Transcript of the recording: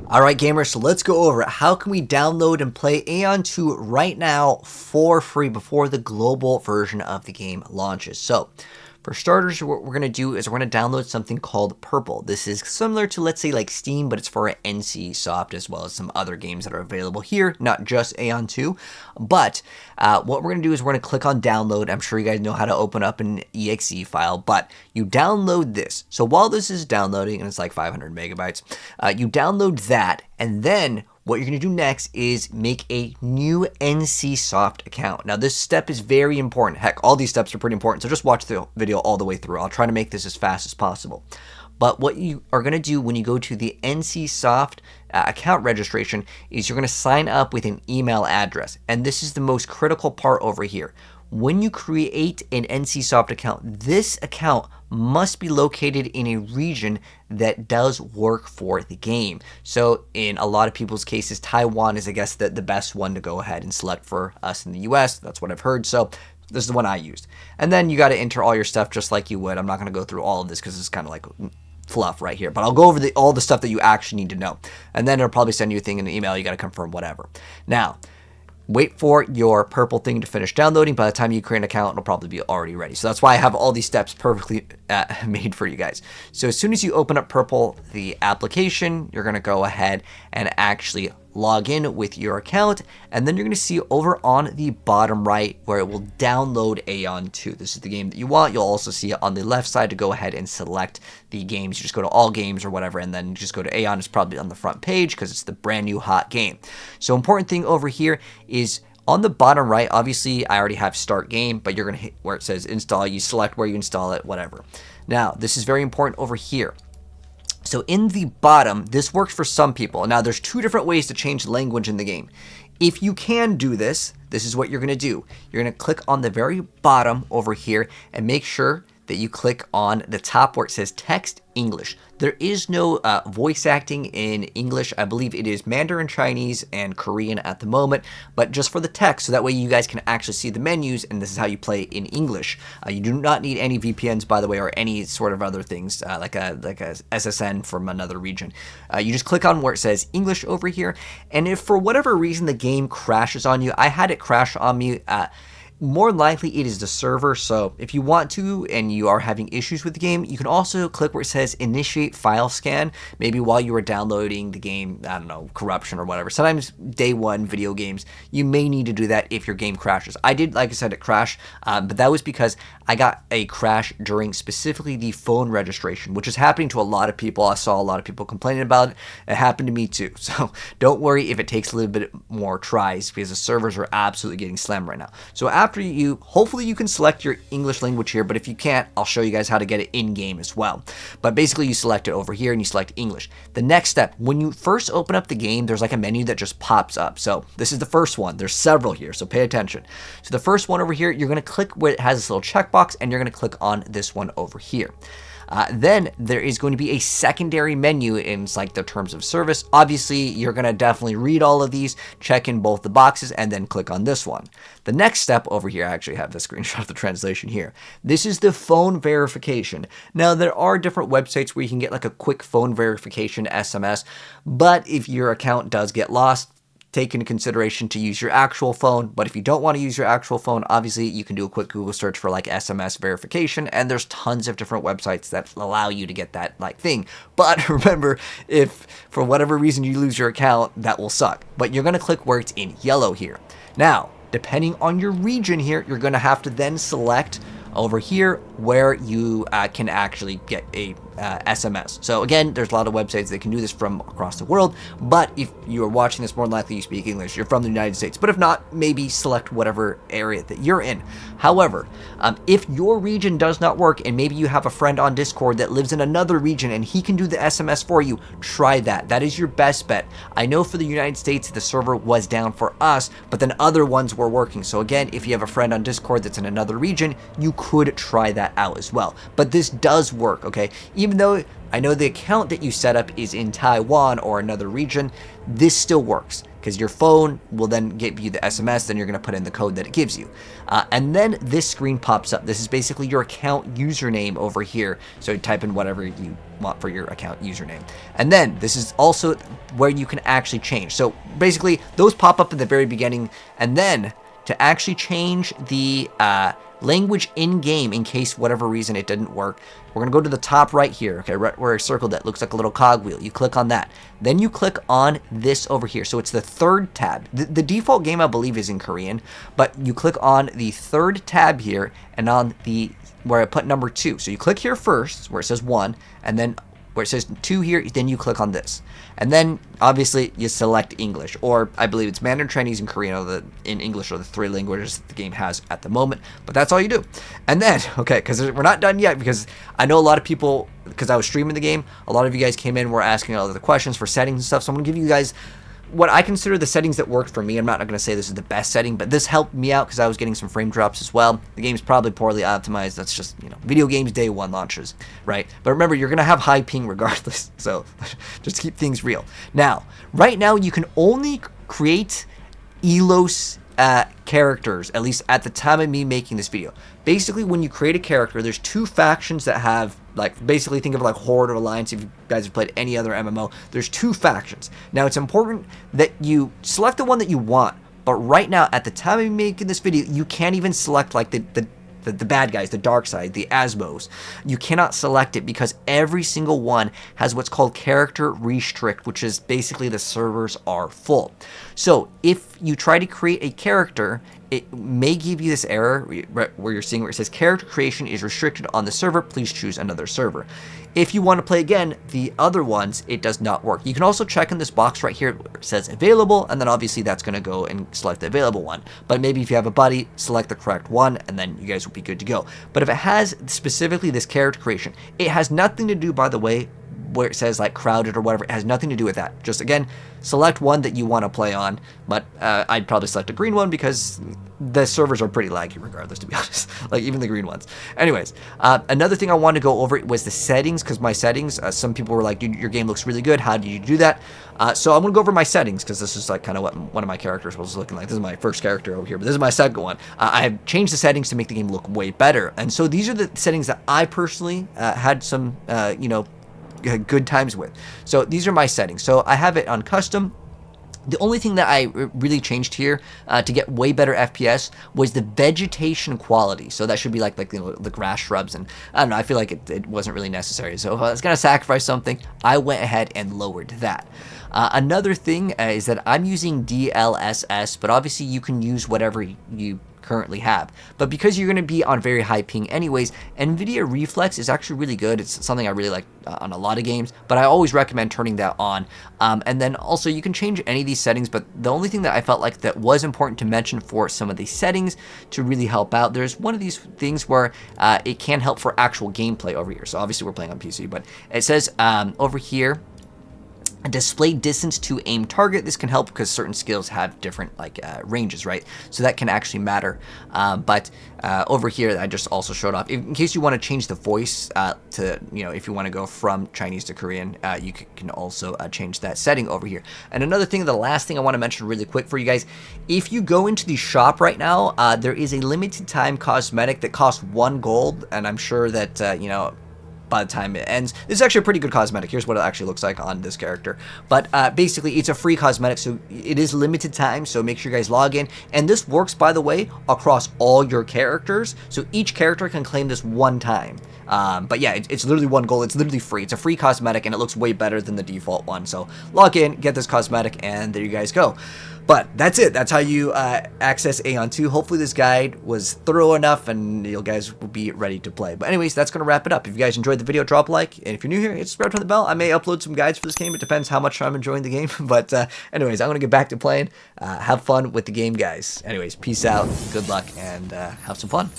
Alright gamers, so let's go over it. How can we download and play Aion 2 right now for free before the global version of the game launches? So, for starters, what we're going to do is we're going to download something called Purple. This is similar to, let's say, like Steam, but it's for NC Soft as well as some other games that are available here, not just Aion 2. But what we're going to do is we're going to click on download. I'm sure you guys know how to open up an exe file, but you download this. So while this is downloading, and it's like 500 megabytes, you download that, and then what you're going to do next is make a new NC Soft account. Now, this step is very important. Heck, all these steps are pretty important, so just watch the video all the way through. I'll try to make this as fast as possible. But what you are going to do when you go to the NC Soft account registration is you're going to sign up with an email address. And this is the most critical part over here. When you create an NC Soft account, this account must be located in a region that does work for the game. So in a lot of people's cases, Taiwan is, I guess, the best one to go ahead and select for us in the US. That's what I've heard. So this is the one I used. And then you got to enter all your stuff just like you would. I'm not going to go through all of this because it's kind of like fluff right here, but I'll go over all the stuff that you actually need to know. And then it'll probably send you a thing in an email. You got to confirm whatever. Now, wait for your purple thing to finish downloading. By the time you create an account, it'll probably be already ready. So that's why I have all these steps perfectly made for you guys. So as soon as you open up Purple, the application, you're going to go ahead and actually log in with your account. And then you're going to see over on the bottom right where it will download Aion 2. This is the game that you want. You'll also see it on the left side to go ahead and select the games. You just go to all games or whatever, and then just go to Aion. It's probably on the front page because it's the brand new hot game. So important thing over here is on the bottom right, obviously I already have start game, but you're going to hit where it says install. You select where you install it, whatever. Now, this is very important over here. So in the bottom, this works for some people. Now, there's two different ways to change language in the game. If you can do this, this is what you're going to do. You're going to click on the very bottom over here and make sure that you click on the top where it says text English. There is no voice acting in English. I believe it is Mandarin, Chinese, and Korean at the moment, but just for the text, so that way you guys can actually see the menus, and this is how you play in English. You do not need any VPNs, by the way, or any sort of other things like a SSN from another region. You just click on where it says English over here, and if for whatever reason the game crashes on you, I had it crash on me. More likely it is the server, so if you want to and you are having issues with the game, you can also click where it says initiate file scan, maybe while you were downloading the game, I don't know, corruption or whatever. Sometimes day one video games, you may need to do that if your game crashes. I did, like I said, it crashed, but that was because I got a crash during specifically the phone registration, which is happening to a lot of people. I saw a lot of people complaining about it. It happened to me too, so don't worry if it takes a little bit more tries because the servers are absolutely getting slammed right now. So after you, hopefully you can select your English language here, but if you can't, I'll show you guys how to get it in-game as well. But basically you select it over here and you select English. The next step, when you first open up the game, there's like a menu that just pops up. So this is the first one. There's several here, so pay attention. So the first one over here, you're going to click where it has this little checkbox, and you're going to click on this one over here. Then there is going to be a secondary menu in like the terms of service. Obviously, you're going to definitely read all of these, check in both the boxes, and then click on this one. The next step over here, I actually have the screenshot of the translation here. This is the phone verification. Now, there are different websites where you can get like a quick phone verification SMS, but if your account does get lost, take into consideration to use your actual phone. But if you don't want to use your actual phone, obviously you can do a quick Google search for like SMS verification, and there's tons of different websites that allow you to get that like thing. But remember, if for whatever reason you lose your account, that will suck. But you're going to click where it's in yellow here. Now, depending on your region here, you're going to have to then select over here where you can actually get a SMS. So again, there's a lot of websites that can do this from across the world, but if you are watching this, more than likely you speak English, you're from the United States. But if not, maybe select whatever area that you're in. However, if your region does not work and maybe you have a friend on Discord that lives in another region and he can do the SMS for you, try that. That is your best bet. I know for the United States, the server was down for us, but then other ones were working. So again, if you have a friend on Discord that's in another region, you could try that out as well. But this does work, okay? Even though I know the account that you set up is in Taiwan or another region, this still works. because your phone will then give you the SMS, then you're going to put in the code that it gives you. And then this screen pops up. This is basically your account username over here. So you type in whatever you want for your account username. And then this is also where you can actually change. So basically those pop up at the very beginning, and then to actually change the language in-game in case whatever reason it didn't work, we're going to go to the top right here, okay, right where I circled that looks like a little cogwheel. You click on that. Then you click on this over here. So it's the third tab. The default game, I believe, is in Korean, but you click on the third tab here and on the where I put number 2. So you click here first where it says 1, and then where it says 2 here, then you click on this. And then obviously you select English, or I believe it's Mandarin, Chinese, and Korean, or in English are the 3 languages that the game has at the moment. But that's all you do. And then, okay, because we're not done yet, because I know a lot of people, because I was streaming the game, a lot of you guys came in, were asking all the questions for settings and stuff. So I'm going to give you guys what I consider the settings that worked for me. I'm not going to say this is the best setting, but this helped me out because I was getting some frame drops as well. The game's probably poorly optimized. That's just, video games day 1 launches, right? But remember, you're going to have high ping regardless. So just keep things real. Now, right now, you can only create ELOS characters, at least at the time of me making this video. Basically, when you create a character, there's 2 factions that have, basically think of like Horde or Alliance. If you guys have played any other MMO, there's 2 factions. Now, it's important that you select the one that you want, but right now, at the time of me making this video, you can't even select like the bad guys, the dark side, the Asmos. You cannot select it because every single one has what's called character restrict, which is basically the servers are full. So if you try to create a character, it may give you this error where you're seeing where it says character creation is restricted on the server. Please choose another server. If you want to play again, the other ones, it does not work. You can also check in this box right here where it says available, and then obviously that's going to go and select the available one. But maybe if you have a buddy, select the correct one, and then you guys will be good to go. But if it has specifically this character creation, it has nothing to do, by the way, where it says like crowded or whatever. It has nothing to do with that. Just again, select one that you want to play on, but I'd probably select a green one because the servers are pretty laggy regardless, to be honest, like even the green ones. Anyways, another thing I wanted to go over was the settings, because my settings, some people were like, dude, your game looks really good, how did you do that? So I'm gonna go over my settings, because this is like kind of what one of my characters was looking like. This is my first character over here, but this is my second one. I have changed the settings to make the game look way better, and so these are the settings that I personally had some good times with. So these are my settings. So I have it on custom. The only thing that I really changed here to get way better FPS was the vegetation quality. So that should be like the grass, shrubs, and I don't know, I feel like it wasn't really necessary. So if I was going to sacrifice something, I went ahead and lowered that. Another thing is that I'm using DLSS, but obviously you can use whatever you currently have. But because you're going to be on very high ping anyways, NVIDIA Reflex is actually really good. It's something I really like on a lot of games, but I always recommend turning that on. And then also you can change any of these settings, but the only thing that I felt like that was important to mention for some of these settings to really help out, there's one of these things where it can help for actual gameplay over here. So obviously we're playing on PC, but it says over here, display distance to aim target. This can help because certain skills have different ranges, right? So that can actually matter. But over here, I just also showed off, in case you want to change the voice to, if you want to go from Chinese to Korean, you can also change that setting over here. And another thing, the last thing I want to mention really quick for you guys, if you go into the shop right now, there is a limited time cosmetic that costs 1 gold, and I'm sure that, by the time it ends. This is actually a pretty good cosmetic. Here's what it actually looks like on this character. But basically, it's a free cosmetic, so it is limited time, so make sure you guys log in. And this works, by the way, across all your characters, so each character can claim this 1 time. But yeah, it's literally 1 gold. It's literally free. It's a free cosmetic, and it looks way better than the default one. So log in, get this cosmetic, and there you guys go. But that's it. That's how you access Aion 2. Hopefully this guide was thorough enough and you guys will be ready to play. But anyways, that's going to wrap it up. If you guys enjoyed the video, drop a like. And if you're new here, hit subscribe, turn the bell. I may upload some guides for this game. It depends how much I'm enjoying the game. But anyways, I'm going to get back to playing. Have fun with the game, guys. Anyways, peace out. Good luck and have some fun.